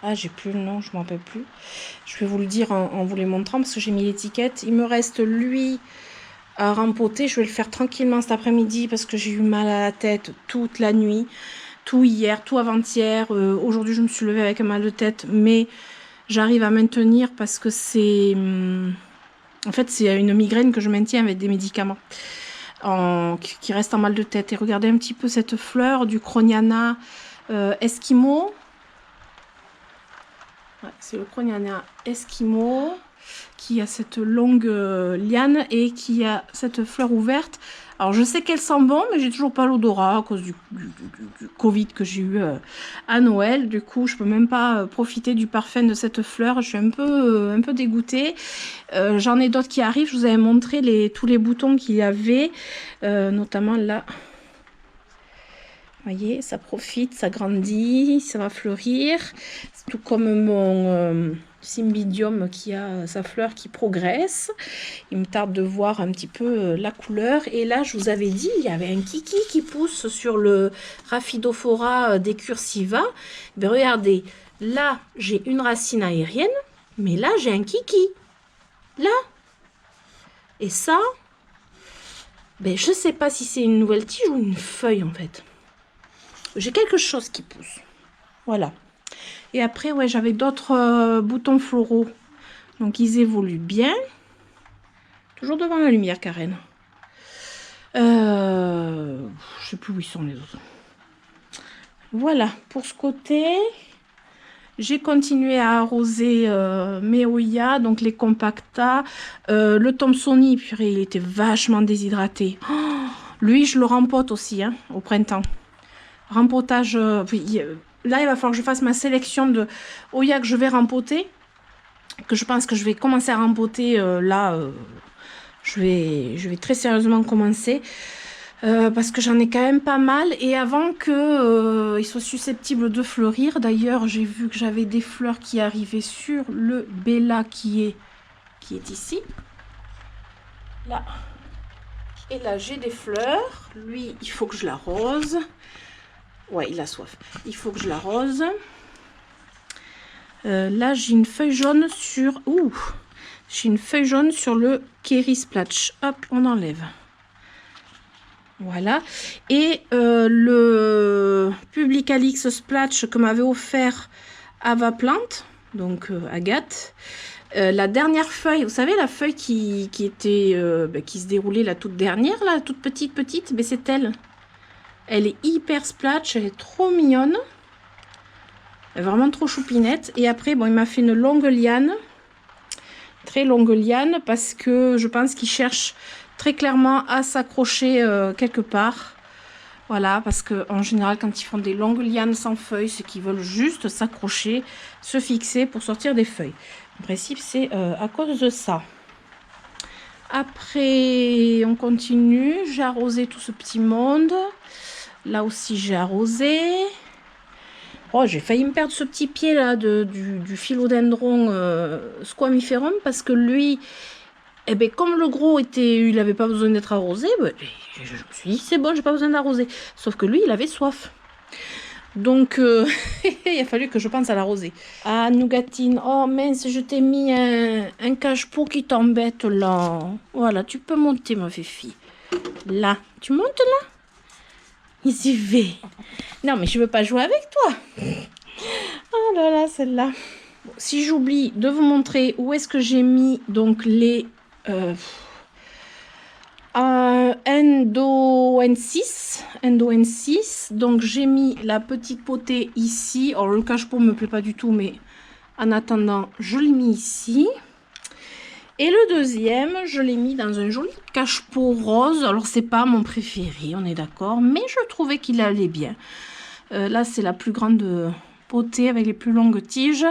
Ah, j'ai plus le nom, je m'en rappelle plus. Je vais vous le dire en vous les montrant parce que j'ai mis l'étiquette. Il me reste, lui... à rempoter. Je vais le faire tranquillement cet après-midi parce que j'ai eu mal à la tête toute la nuit, tout hier, tout avant-hier. Aujourd'hui, je me suis levée avec un mal de tête, mais j'arrive à maintenir parce que c'est... En fait, c'est une migraine que je maintiens avec des médicaments qui restent en mal de tête. Et regardez un petit peu cette fleur du Croniana Esquimau. Ouais, c'est le Croniana Esquimau qui a cette longue liane et qui a cette fleur ouverte. Alors je sais qu'elle sent bon, mais j'ai toujours pas l'odorat à cause du Covid que j'ai eu à Noël. Du coup, je peux même pas profiter du parfum de cette fleur. Je suis un peu dégoûtée. J'en ai d'autres qui arrivent. Je vous avais montré tous les boutons qu'il y avait, notamment là. Vous voyez, ça profite, ça grandit, ça va fleurir. Tout comme mon cymbidium qui a sa fleur qui progresse. Il me tarde de voir un petit peu la couleur. Et là, je vous avais dit, il y avait un kiki qui pousse sur le Rhaphidophora decursiva. Mais regardez, là, j'ai une racine aérienne, mais là, j'ai un kiki. Là. Et ça, ben, je ne sais pas si c'est une nouvelle tige ou une feuille, en fait. J'ai quelque chose qui pousse. Voilà. Et après, ouais, j'avais d'autres boutons floraux. Donc, ils évoluent bien. Toujours devant la lumière, Karen. Je sais plus où ils sont, les autres. Voilà. Pour ce côté, j'ai continué à arroser mes Oya, donc les compacta. Le Thomsoni, purée, il était vachement déshydraté. Oh, lui, je le rempote aussi, hein, au printemps. Rempotage, là il va falloir que je fasse ma sélection de Oya que je vais rempoter, que je pense que je vais commencer à rempoter là, je vais très sérieusement commencer, parce que j'en ai quand même pas mal, et avant que ils soient susceptibles de fleurir. D'ailleurs, j'ai vu que j'avais des fleurs qui arrivaient sur le Bella qui est ici, là, et là j'ai des fleurs. Lui, il faut que je l'arrose. Ouais, il a soif. Il faut que je l'arrose. Là, j'ai une feuille jaune sur... Ouh, j'ai une feuille jaune sur le Kerry Splatch. Hop, on enlève. Voilà. Et le Publicalix Splatch que m'avait offert Ava Plante, donc Agathe. La dernière feuille, vous savez, la feuille qui se déroulait la toute dernière, la toute petite, mais c'est elle. Elle est hyper splatch, elle est trop mignonne. Elle est vraiment trop choupinette. Et après, bon, il m'a fait une longue liane. très longue liane parce que je pense qu'ils cherchent très clairement à s'accrocher quelque part. Voilà, parce qu'en général, quand ils font des longues lianes sans feuilles, c'est qu'ils veulent juste s'accrocher, se fixer pour sortir des feuilles. En principe, c'est à cause de ça. Après, on continue. J'ai arrosé tout ce petit monde. Là aussi, j'ai arrosé. Oh, j'ai failli me perdre ce petit pied là du philodendron squamiferum parce que lui... Eh bien, comme le gros il n'avait pas besoin d'être arrosé, ben, je me suis dit, c'est bon, j'ai pas besoin d'arroser. Sauf que lui, il avait soif. Donc, il a fallu que je pense à l'arroser. Ah, Nougatine, oh mince, je t'ai mis un cache-pot qui t'embête là. Voilà, tu peux monter, ma fifi. Là, tu montes là? Il s'y fait. Non, mais je veux pas jouer avec toi. Oh là là, celle-là. Bon, si j'oublie de vous montrer où est-ce que j'ai mis donc les... Endo N6, donc j'ai mis la petite potée ici. Alors le cache-pot me plaît pas du tout, mais en attendant je l'ai mis ici. Et le deuxième je l'ai mis dans un joli cache-pot rose. Alors c'est pas mon préféré, on est d'accord, mais je trouvais qu'il allait bien. Là c'est la plus grande potée avec les plus longues tiges.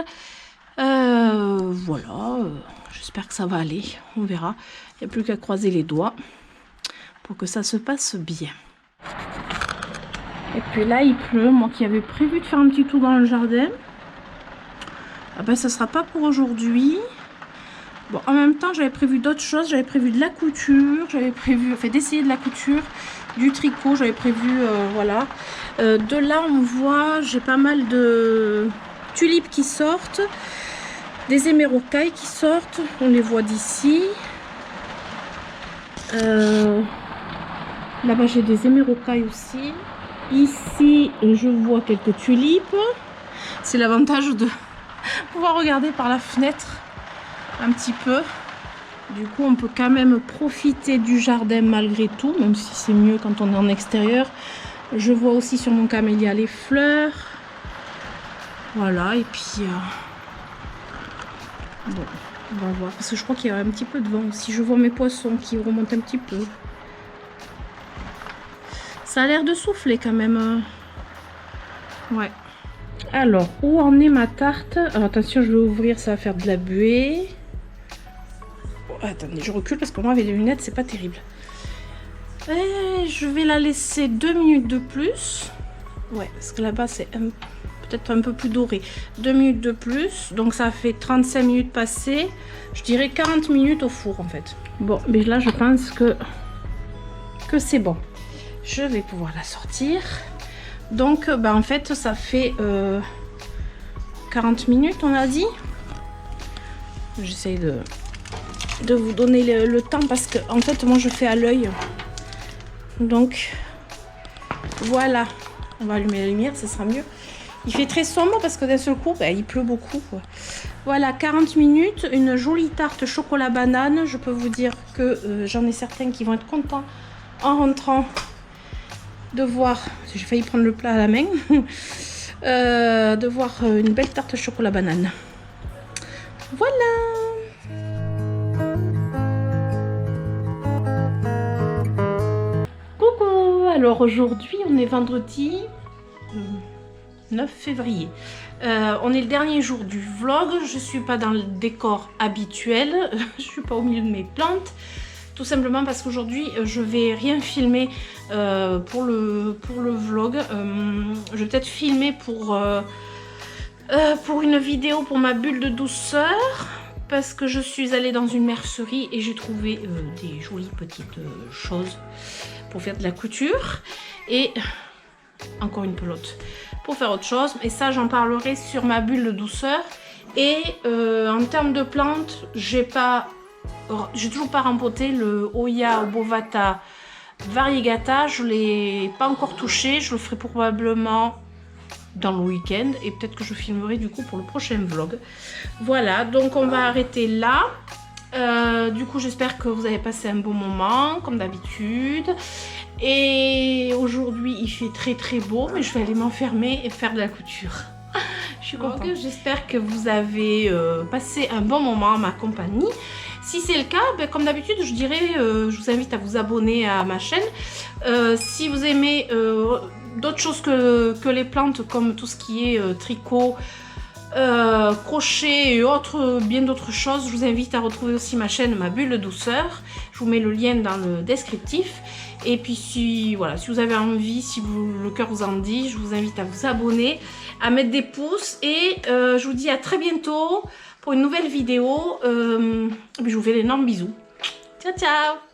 Voilà, j'espère que ça va aller, on verra. Il n'y a plus qu'à croiser les doigts pour que ça se passe bien. Et puis là il pleut, moi qui avais prévu de faire un petit tour dans le jardin. Ah ben ça sera pas pour aujourd'hui. Bon, en même temps j'avais prévu d'autres choses, j'avais prévu de la couture, j'avais prévu d'essayer de la couture, du tricot, j'avais prévu voilà. De là on voit, j'ai pas mal de tulipes qui sortent, des émeraucailles qui sortent, on les voit d'ici. Là-bas j'ai des émeraucailles aussi. Ici je vois quelques tulipes. C'est l'avantage de pouvoir regarder par la fenêtre un petit peu. Du coup on peut quand même profiter du jardin malgré tout, même si c'est mieux quand on est en extérieur. Je vois aussi sur mon camélia les fleurs. Voilà, et puis bon, on va voir, parce que je crois qu'il y a un petit peu de vent aussi. Je vois mes poissons qui remontent un petit peu. Ça a l'air de souffler quand même. Ouais. Alors, où en est ma tarte? Alors, attention, je vais ouvrir, ça va faire de la buée. Oh, attendez, je recule parce que moi, avec les lunettes, c'est pas terrible. Et je vais la laisser 2 minutes de plus. Ouais, parce que là-bas, c'est peut-être un peu plus doré. 2 minutes de plus, donc ça fait 35 minutes passées. Je dirais 40 minutes au four, en fait. Bon, mais là, je pense que c'est bon. Je vais pouvoir la sortir. Donc, bah, en fait, ça fait 40 minutes, on a dit. J'essaye de vous donner le temps parce que, en fait, moi, je fais à l'œil. Donc, voilà. On va allumer la lumière, ça sera mieux. Il fait très sombre parce que d'un seul coup, bah, il pleut beaucoup, quoi. Voilà, 40 minutes. Une jolie tarte chocolat banane. Je peux vous dire que j'en ai certains qui vont être contents en rentrant de voir, j'ai failli prendre le plat à la main, de voir une belle tarte chocolat banane. Voilà. Coucou. Alors aujourd'hui on est vendredi 9 février. On est le dernier jour du vlog. Je suis pas dans le décor habituel. Je suis pas au milieu de mes plantes. Tout simplement parce qu'aujourd'hui je vais rien filmer pour le vlog. Je vais peut-être filmer pour une vidéo pour ma bulle de douceur. Parce que je suis allée dans une mercerie et j'ai trouvé des jolies petites choses pour faire de la couture. Et encore une pelote pour faire autre chose. Et ça j'en parlerai sur ma bulle de douceur. Et en termes de plantes, j'ai toujours pas rempoté le Hoya Obovata Variegata. Je l'ai pas encore touché. Je le ferai probablement dans le week-end. Et peut-être que je filmerai du coup pour le prochain vlog. Voilà, donc on va arrêter là. Du coup j'espère que vous avez passé un bon moment comme d'habitude. Et aujourd'hui il fait très très beau. Mais je vais aller m'enfermer et faire de la couture. Je suis contente. J'espère que vous avez passé un bon moment en ma compagnie. Si c'est le cas, ben, comme d'habitude, je dirais, je vous invite à vous abonner à ma chaîne. Si vous aimez d'autres choses que les plantes, comme tout ce qui est tricot, crochet et autres, bien d'autres choses, je vous invite à retrouver aussi ma chaîne Ma Bulle de Douceur. Je vous mets le lien dans le descriptif. Et puis si, voilà, si vous avez envie, si le cœur vous en dit, je vous invite à vous abonner, à mettre des pouces. Et je vous dis à très bientôt pour une nouvelle vidéo. Je vous fais d'énormes bisous. Ciao ciao.